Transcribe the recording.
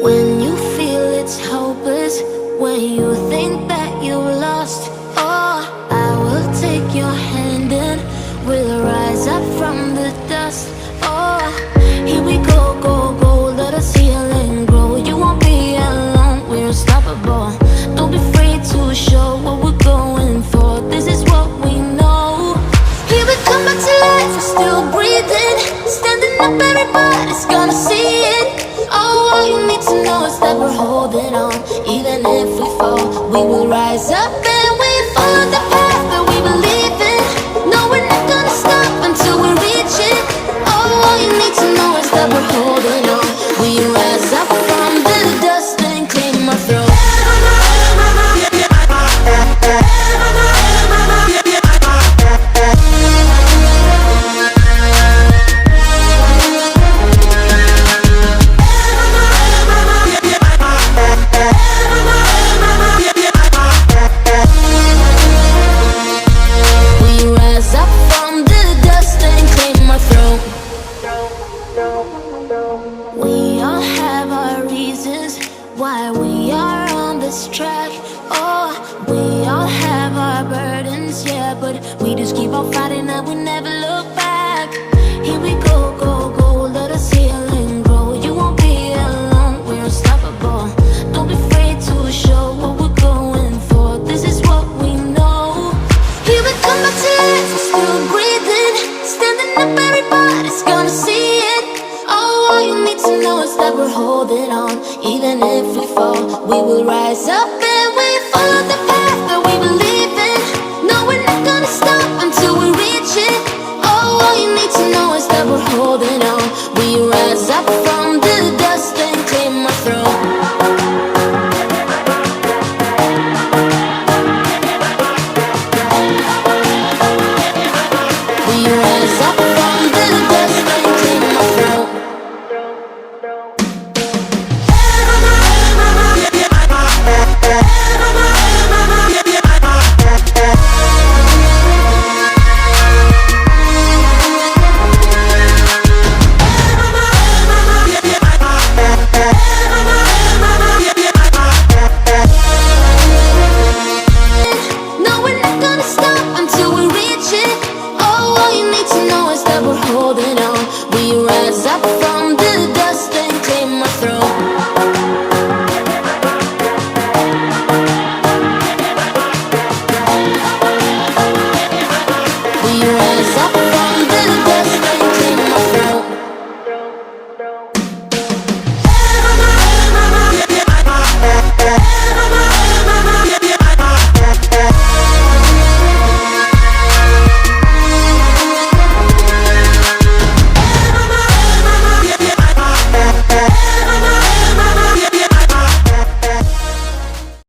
When you feel it's hopeless, when you think that you lost, oh, I will take your hand and we'll rise up from the dust. Oh, here we go, go, go, let us heal and grow. You won't be alone, we're unstoppable. Don't be afraid to show what we're going for. This is what we know. Here we come back to life, we're still breathing. Standing up, everybody's gonna see it. Oh, all you need to know is that we're holding on. Even if we fall, we will rise up and we follow the path that we believe in. No, we're not gonna stop until we reach it. Oh, all you need to know is that we're holding on. We rise up from the dust and claim our throne. We all have our reasons why we are on this track. Oh, we all have our burdens, yeah, but we just keep on fighting and we never look back. Here we go, go, go, let us heal and grow. You won't be alone, we're unstoppable. Don't be afraid to show what we're going for. This is what we know. Here we come back to life, we're still breathing. Standing up, everybody's gonna see it. Oh, all you need to know is that we're holding on. Even if we fall, we will rise up and we follow the path that we believe in. No, we're not gonna stop until we reach it. Oh, all you need to know is that we're holding on.